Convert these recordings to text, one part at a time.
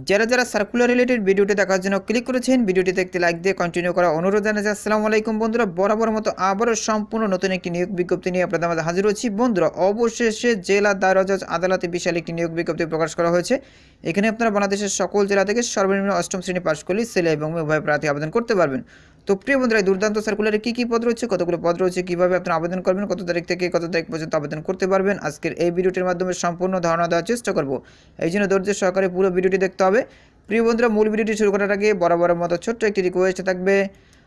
যারা circular related ভিডিওটি দেখার জন্য ক্লিক করেছেন, ভিডিওটিতে একটি লাইক দিয়ে কন্টিনিউ করা অনুরোধ জানাচ্ছি। আসসালামু আলাইকুম বন্ধুরা, বরাবর মতো আবারও সম্পূর্ণ নতুন একটি নিয়োগ বিজ্ঞপ্তি নিয়ে আপনাদের মাঝে হাজির হচ্ছি। বন্ধুরা, অবশেষে জেলা দায়রা জজ আদালতে বিশাল একটি নিয়োগ বিজ্ঞপ্তি প্রকাশ করা হয়েছে। এখানে আপনারা বাংলাদেশের সকল জেলা থেকে সর্বনিম্ন অষ্টম শ্রেণী পাশ করলে ছেলে এবং মেয়ে উভয় প্রার্থী আবেদন করতে পারবেন। তো প্রিয় বন্ধুরা, এই দুর্দান্ত সার্কুলারে কী পদ রয়েছে, কতগুলো পদ রয়েছে, কীভাবে আপনারা আবেদন করবেন, কত তারিখ থেকে কত তারিখ পর্যন্ত আবেদন করতে পারবেন, আজকের এই ভিডিওটির মাধ্যমে সম্পূর্ণ ধারণা দেওয়ার চেষ্টা করব। এই জন্য ধৈর্য সহকারে পুরো ভিডিওটি দেখতে হবে। প্রিয় বন্ধুরা, মূল ভিডিওটি শুরু করার আগে বরাবরের মতো ছোট্ট একটি রিকোয়েস্ট থাকবে।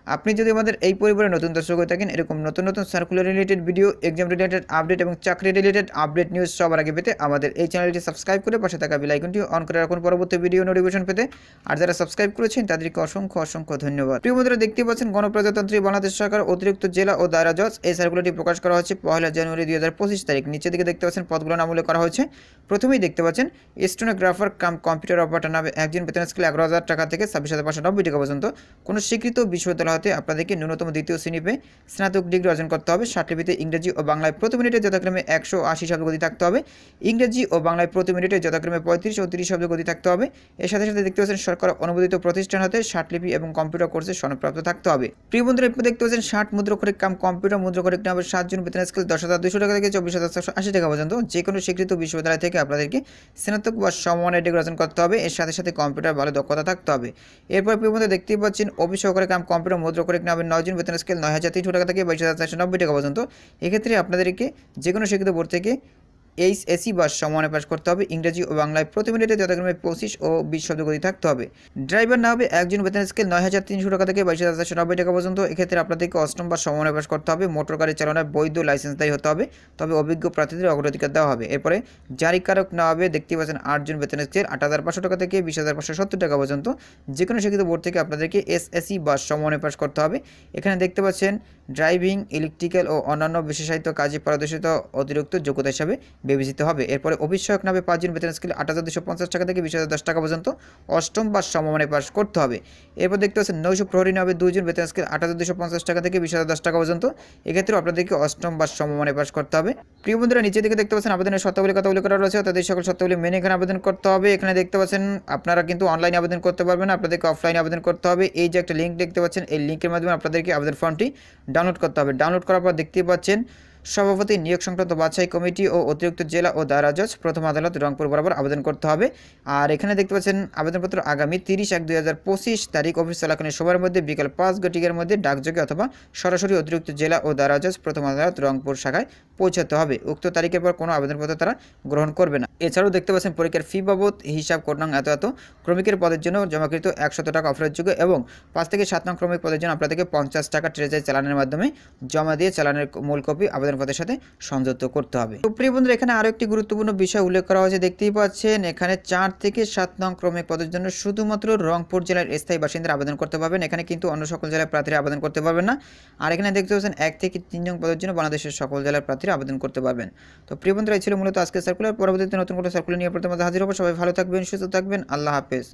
আপনি যদি আমাদের এই পরিবারে নতুন দর্শক হয়ে থাকেন, এরকম নতুন নতুন circular related video, exam related update এবং চাকরি রিলেটেড আপডেট নিউজ সবার আগে পেতে আমাদের এই চ্যানেলটি সাবস্ক্রাইব করে পাশে থাকা বেল আইকনটি অন করে রাখুন পরবর্তী ভিডিও নোটিফিকেশন পেতে। আর যারা সাবস্ক্রাইব করেছেন তাদেরকে অসংখ্য ধন্যবাদ। প্রিয় বন্ধুরা, দেখতে পাচ্ছেন গণপ্রজাতন্ত্রী বাংলাদেশ সরকার অতিরিক্ত জেলা ও দায়রা জজ এই সার্কুলারটি প্রকাশ করা হচ্ছে 1 জানুয়ারি 2025 তারিখ। নিচের দিকে দেখতে পাচ্ছেন পদগুলো নাম উল্লেখ করা হয়েছে। প্রথমেই দেখতে পাচ্ছেন স্টেনোগ্রাফার কাম কম্পিউটার অপারেটর নামে একজন, বেতন স্কেল 11,000 টাকা থেকে 26,590 টাকা পর্যন্ত। কোনো স্বীকৃত বিশ্ববিদ্যালয় হতে আপনাদেরকে ন্যূনতম দ্বিতীয় শ্রেণীতে স্নাতক ডিগ্রি অর্জন করতে হবে। সার্টিফিকেটে ইংরেজি ও বাংলায় প্রতি মিনিটে যথাক্রমে 180 শব্দ গতি থাকতে হবে। ইংরেজি ও বাংলায় প্রতি মিনিটে যথাক্রমে 35 ও 30 শব্দ গতি থাকতে হবে। এর সাথে সাথে দেখতে পাচ্ছেন সরকার অনুমোদিত প্রতিষ্ঠান হতে সার্টিফিকেট এবং কম্পিউটার কোর্সে সনদপ্রাপ্ত থাকতে হবে। প্রিয় বন্ধুরা, এরপর দেখতে পাচ্ছেন 60 মুদ্রাক্ষরিক কাম কম্পিউটার মুদ্রাক্ষরিক নামে 7 জন, বেতন স্কেল 10,200 টাকা থেকে 24,480 টাকা পর্যন্ত। যে কোনো স্বীকৃত বিশ্ববিদ্যালয় থেকে আপনাদেরকে স্নাতক বা সমমানের ডিগ্রি অর্জন করতে হবে। এর সাথে সাথে কম্পিউটার ভালো দক্ষতা থাকতে হবে। এরপর প্রিয় বন্ধুরা, দেখতেই পাচ্ছেন অফিস সহকারী কাম কম্পিউটার মুদ্রাক্ষরিক নামে 9 জন, বেতন স্কেল 9,300 টাকা থেকে 22,490 টাকা পর্যন্ত। এক্ষেত্রে আপনাদেরকে যে কোনো স্বীকৃত বোর্ড থেকে এইচএসসি বা সমমানে পাস করতে হবে। ইংরেজি ও বাংলায় প্রতি মিনিটে যথাক্রমে 25 ও 20 শব্দ গতি থাকতে হবে। ড্রাইভার না হবে একজন, বেতন স্কেল 9,300 টাকা থেকে 22,490 টাকা পর্যন্ত। এক্ষেত্রে আপনাদেরকে অষ্টম বা সমমানে পাস করতে হবে। মোটর গাড়ি চালানোর বৈধ লাইসেন্সদারি হতে হবে, তবে অভিজ্ঞ প্রার্থীদের অগ্রাধিকার দেওয়া হবে। এরপরে জারিকারক না হবে দেখতে পাচ্ছেন 8 জন, বেতন স্কেল 8,500 টাকা থেকে 20,570 টাকা পর্যন্ত। যে কোনো স্বীকৃত বোর্ড থেকে আপনাদেরকে এসএসসি বা সমমানে পাস করতে হবে। এখানে দেখতে পাচ্ছেন ড্রাইভিং, ইলেকট্রিক্যাল ও অন্যান্য বিশেষায়িত কাজে পারদর্শিতা অতিরিক্ত যোগ্যতা হিসাবে বিবেচিত হবে। এরপরে অভিষেক নামে 5 জন, বেতন স্কেল 8,250 টাকা থেকে 20,010 টাকা পর্যন্ত। অষ্টম বা সমমানে পাস করতে হবে। এরপর দেখতে পাচ্ছেন নৈশ প্রহরী নামে 2 জন, বেতন স্কেল 8,250 টাকা থেকে 20,010 টাকা পর্যন্ত। এক্ষেত্রে আপনাদেরকে অষ্টম বা সমমানে পাস করতে হবে। প্রিয় বন্ধুরা, নিচের দিকে দেখতে পাচ্ছেন আবেদনের শর্তাবলী কথা উল্লেখ করা রয়েছে। তাদের সকল শর্তাবলী মেনে এখানে আবেদন করতে হবে। এখানে দেখতে পাচ্ছেন আপনারা কিন্তু অনলাইনে আবেদন করতে পারবেন না, আপনাদেরকে অফলাইনে আবেদন করতে হবে। এই যে একটা লিঙ্ক দেখতে পাচ্ছেন, এই লিঙ্কের মাধ্যমে আপনাদেরকে আবেদন ফর্মটি ডাউনলোড করতে হবে। ডাউনলোড করার পর দেখতেই পাচ্ছেন সভাপতি, নিয়োগ সংক্রান্ত বাছাই কমিটি ও অতিরিক্ত জেলা ও দায়রা জজ প্রথম আদালত রংপুর বরাবর আবেদন করতে হবে। আর এখানে দেখতে পাচ্ছেন আবেদনপত্র আগামী 30/1/2025 তারিখ অফিস চলাকালীন সময়ের মধ্যে বিকাল 5 ঘটিকার মধ্যে ডাকযোগে অথবা সরাসরি অতিরিক্ত জেলা ও দায়রা জজ প্রথম আদালত রংপুর শাখায় পৌঁছাতে হবে। উক্ত তারিখের পর কোনো আবেদনপত্র তারা গ্রহণ করবে না। এছাড়াও দেখতে পাচ্ছেন পরীক্ষার ফি বাবদ হিসাব কোড নং এত ক্রমিকের পদের জন্য জমাকৃত 100 টাকা অফারের এবং 5 থেকে 7 নং ক্রমিক পদের জন্য আপনাদেরকে 50 টাকা ট্রেজারি চালানের মাধ্যমে জমা দিয়ে চালানের মূল কপি আবেদনপত্রের সাথে সংযুক্ত করতে হবে। তো প্রিয় বন্ধুরা, এখানে আরও একটি গুরুত্বপূর্ণ বিষয় উল্লেখ করা হয়েছে। দেখতেই পাচ্ছেন এখানে 4 থেকে 7 নং ক্রমিক পদের জন্য শুধুমাত্র রংপুর জেলার স্থায়ী বাসিন্দারা আবেদন করতে পারবেন। এখানে কিন্তু অন্য সকল জেলার প্রার্থীরা আবেদন করতে পারবেন না। আর এখানে দেখতে পাচ্ছেন 1 থেকে 3 নং পদের জন্য বাংলাদেশের সকল জেলার প্রার্থীরা আবেদন করতে পারবেন। তো প্রিয় বন্ধুরা, এই ছিল মূলত আজকের সার্কুলার। পরবর্তীতে নতুন কোনো সার্কুলার নিয়ে আপনাদের মাঝে হাজির হবো। সবাই ভালো থাকবেন, সুস্থ থাকবেন। আল্লাহ হাফেজ।